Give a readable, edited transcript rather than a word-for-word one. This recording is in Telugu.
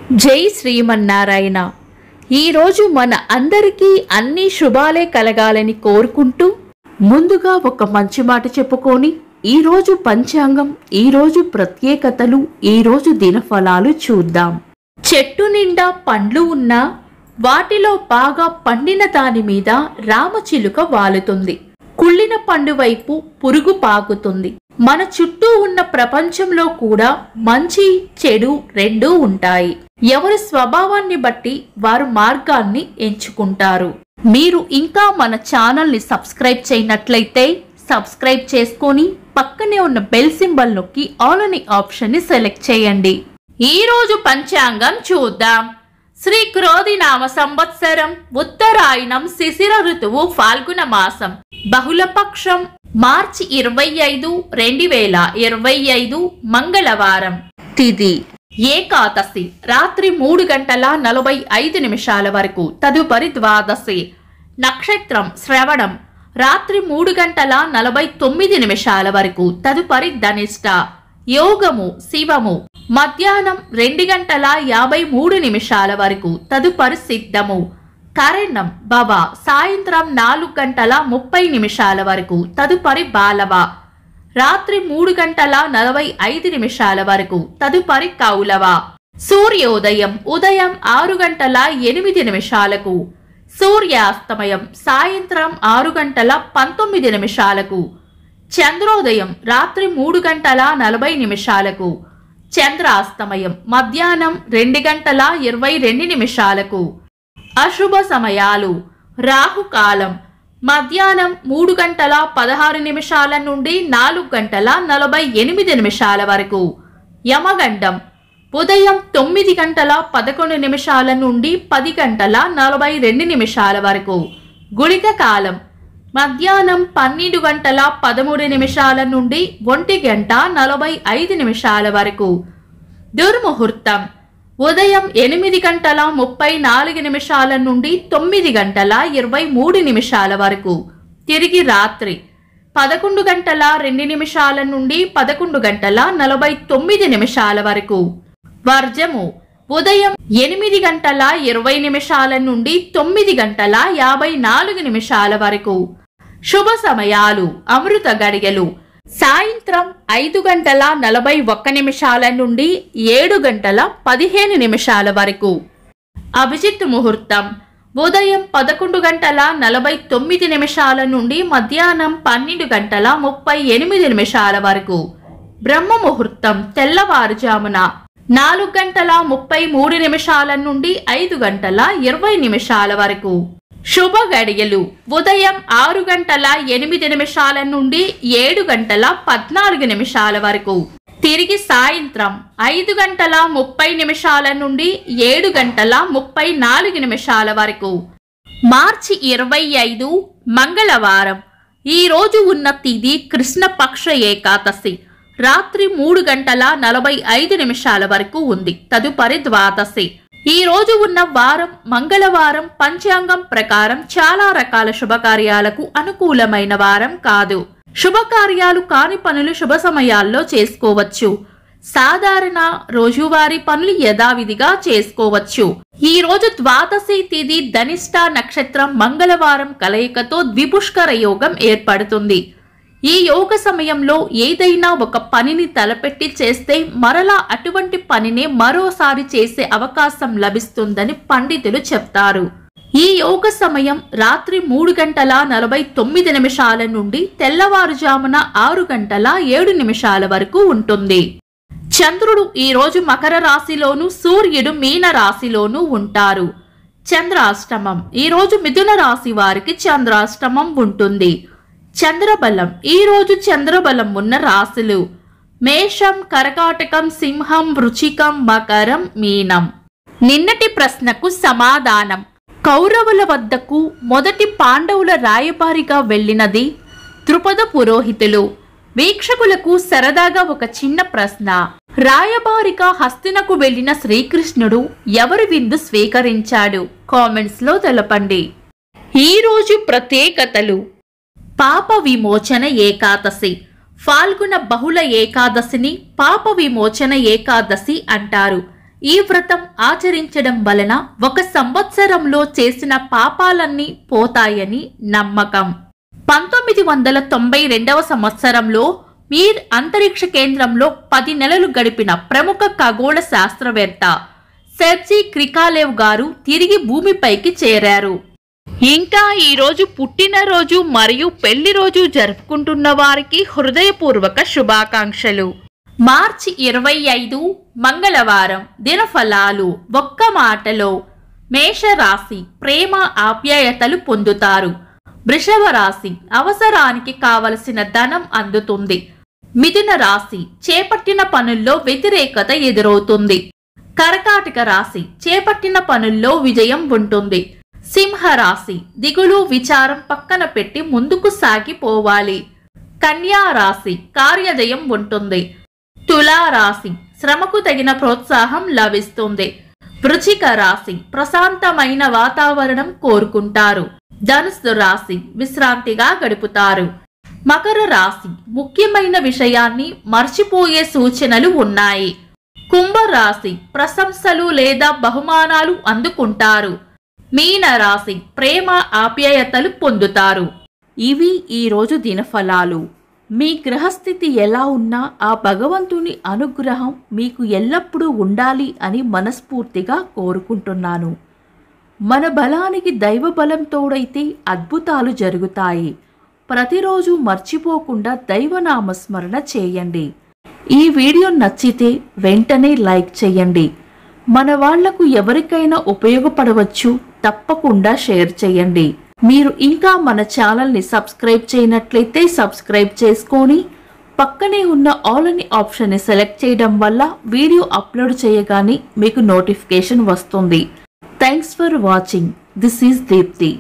జై శ్రీమన్నారాయణ. ఈరోజు మన అందరికీ అన్ని శుభాలే కలగాలని కోరుకుంటూ ముందుగా ఒక మంచి మాట చెప్పుకొని ఈరోజు పంచాంగం, ఈరోజు ప్రత్యేకతలు, ఈరోజు దినఫలాలు చూద్దాం. చెట్టు నిండా పండ్లు ఉన్నా వాటిలో బాగా పండిన దాని మీద రామచిలుక వాలుతుంది. కుళ్ళిన పండు వైపు పురుగు పాకుతుంది. మన చుట్టూ ఉన్న ప్రపంచంలో కూడా మంచి చెడు రెండూ ఉంటాయి. ఎవరి స్వభావాన్ని బట్టి వారు మార్గాన్ని ఎంచుకుంటారు. మీరు ఇంకా మన ఛానల్ని సబ్స్క్రైబ్ చేయనట్లయితే సబ్స్క్రైబ్ చేసుకొని పక్కనే ఉన్న బెల్ సింబల్ నొక్కి ఆల్ అనే ఆప్షన్ని సెలెక్ట్ చేయండి. ఈరోజు పంచాంగం చూద్దాం. శ్రీ క్రోధినామ సంవత్సరం, ఉత్తరాయణం, శిశిర ఋతువు, ఫాల్గుణ మాసం, బహుళపక్షం, మార్చి 25, 2025 మంగళవారం. తిథి ఏకాదశి రాత్రి 3:45 వరకు, తదుపరి ద్వాదశి. నక్షత్రం శ్రవణం రాత్రి 3:49 వరకు, తదుపరి ధనిష్ట. యోగము శివము మధ్యాహ్నం 2:53 వరకు, తదుపరి సిద్ధము. కరణం భవ సాయంత్రం 4:30 వరకు, తదుపరి బాలవ. రాత్రి 3:45 వరకు, తదుపరి కౌలవ. సూర్యోదయం ఉదయం 6:08, సూర్యాస్తమయం సాయంత్రం 6:19. చంద్రోదయం రాత్రి 3:40, చంద్రాస్తమయం మధ్యాహ్నం 2:22. అశుభ సమయాలు రాహుకాలం మధ్యాహ్నం 3:16 నుండి 4:48 వరకు, యమగండం ఉదయం 9:11 నుండి 10:42 వరకు, గుళిక కాలం మధ్యాహ్నం 12:13 నుండి 1:45 వరకు, దుర్ముహూర్తం ఉదయం 8:34 నుండి 9:23 వరకు, తిరిగి రాత్రి 11:02 నుండి 11:49 వరకు. వర్జము ఉదయం 8:20 నుండి 9:54 వరకు. శుభ సమయాలు అమృత గడియలు సాయంత్రం 5:41 నుండి 7:15 వరకు. అభిజిత్ ముహూర్తం ఉదయం 11:49 నుండి మధ్యాహ్నం 12:38 వరకు. బ్రహ్మ ముహూర్తం తెల్లవారుజామున 4:33 నుండి 5:20 వరకు. శుభ గడియలు ఉదయం 6:08 నుండి 7:14 వరకు, తిరిగి సాయంత్రం 5:30 నుండి 7:34 వరకు. మార్చి 25 మంగళవారం. ఈ రోజు ఉన్న తిథి కృష్ణపక్ష ఏకాదశి రాత్రి 3:45 వరకు ఉంది, తదుపరి ద్వాదశి. ఈ రోజు ఉన్న వారం మంగళవారం. పంచాంగం ప్రకారం చాలా రకాల శుభకార్యాలకు అనుకూలమైన వారం కాదు. శుభకార్యాలు కాని పనులు శుభ సమయాల్లో చేసుకోవచ్చు. సాధారణ రోజువారీ పనులు యథావిధిగా చేసుకోవచ్చు. ఈ రోజు ద్వాదశి తిథి ధనిష్ట నక్షత్రం మంగళవారం కలయికతో ద్విపుష్కర యోగం ఏర్పడుతుంది. ఈ యోగ సమయంలో ఏదైనా ఒక పనిని తలపెట్టి చేస్తే మరలా అటువంటి పనినే మరోసారి చేసే అవకాశం లభిస్తుందని పండితులు చెప్తారు. ఈ యోగ సమయం రాత్రి 3:49 నుండి తెల్లవారుజామున 6:07 వరకు ఉంటుంది. చంద్రుడు ఈ రోజు మకర రాశిలోను, సూర్యుడు మీన రాశిలోను ఉంటారు. చంద్రాష్టమం ఈ రోజు మిథున రాశి వారికి చంద్రాష్టమం ఉంటుంది. చంద్రబలం ఈ రోజు చంద్రబలం ఉన్న రాశులు మేషం, కర్కాటకం, సింహం, వృశ్చికం, మకరం, మీనం. నిన్నటి ప్రశ్నకు సమాధానం. కౌరవుల వద్దకు మొదటి పాండవుల రాయబారిగా వెళ్ళినది ద్రుపద పురోహితులు. వీక్షకులకు సరదాగా ఒక చిన్న ప్రశ్న. రాయబారిగా హస్తినకు వెళ్లిన శ్రీకృష్ణుడు ఎవరి విందు స్వీకరించాడు? కామెంట్స్ లో తెలపండి. ఈ రోజు ప్రత్యేకతలు. పాప విమోచన ఏకాదశి. ఫాల్గుణ బహుళ ఏకాదశిని పాప విమోచన ఏకాదశి అంటారు. ఈ వ్రతం ఆచరించడం వలన 1 సంవత్సరంలో చేసిన పాపాలన్నీ పోతాయని నమ్మకం. 1992వ సంవత్సరంలో మీర్ అంతరిక్ష కేంద్రంలో 10 నెలలు గడిపిన ప్రముఖ ఖగోళ శాస్త్రవేత్త సెర్జీ క్రికాలేవ్ గారు తిరిగి భూమిపైకి చేరారు. ఇంకా ఈరోజు పుట్టినరోజు మరియు పెళ్లి రోజు జరుపుకుంటున్న వారికి హృదయపూర్వక శుభాకాంక్షలు. మార్చి 25 మంగళవారం. దినఫలాలు. ఒక్క మాటలో మేషరాశి ప్రేమ ఆప్యాయతలు పొందుతారు. వృషభ రాశి అవసరానికి కావలసిన ధనం అందుతుంది. మిథున రాశి చేపట్టిన పనుల్లో వ్యతిరేకత ఎదురవుతుంది. కర్కాటక రాశి చేపట్టిన పనుల్లో విజయం ఉంటుంది. సింహరాశి దిగులు విచారం పక్కన పెట్టి ముందుకు సాగిపోవాలి. కన్యా రాశి కార్యజయం ఉంటుంది. తులారాశి శ్రమకు తగిన ప్రోత్సాహం లభిస్తుంది. వృశ్చిక రాశి ప్రశాంతమైన వాతావరణం కోరుకుంటారు. ధనుస్సు రాశి విశ్రాంతిగా గడుపుతారు. మకర రాశి ముఖ్యమైన విషయాన్ని మర్చిపోయే సూచనలు ఉన్నాయి. కుంభరాశి ప్రశంసలు లేదా బహుమానాలు అందుకుంటారు. మీన రాశి ప్రేమ ఆప్యాయతలు పొందుతారు. ఇవి ఈరోజు దినఫలాలు. మీ గ్రహస్థితి ఎలా ఉన్నా ఆ భగవంతుని అనుగ్రహం మీకు ఎల్లప్పుడూ ఉండాలి అని మనస్ఫూర్తిగా కోరుకుంటున్నాను. మన బలానికి దైవ బలం తోడైతే అద్భుతాలు జరుగుతాయి. ప్రతిరోజు మర్చిపోకుండా దైవనామస్మరణ చేయండి. ఈ వీడియో నచ్చితే వెంటనే లైక్ చేయండి. మన వాళ్లకు ఎవరికైనా ఉపయోగపడవచ్చు. తప్పకుండా షేర్ చేయండి. మీరు ఇంకా మన ఛానల్ని సబ్స్క్రైబ్ చేయనట్లయితే సబ్స్క్రైబ్ చేసుకొని పక్కనే ఉన్న ఆల్ అని ఆప్షన్ని సెలెక్ట్ చేయడం వల్ల వీడియో అప్లోడ్ చేయగానే మీకు నోటిఫికేషన్ వస్తుంది. Thanks for watching. This is Deepti.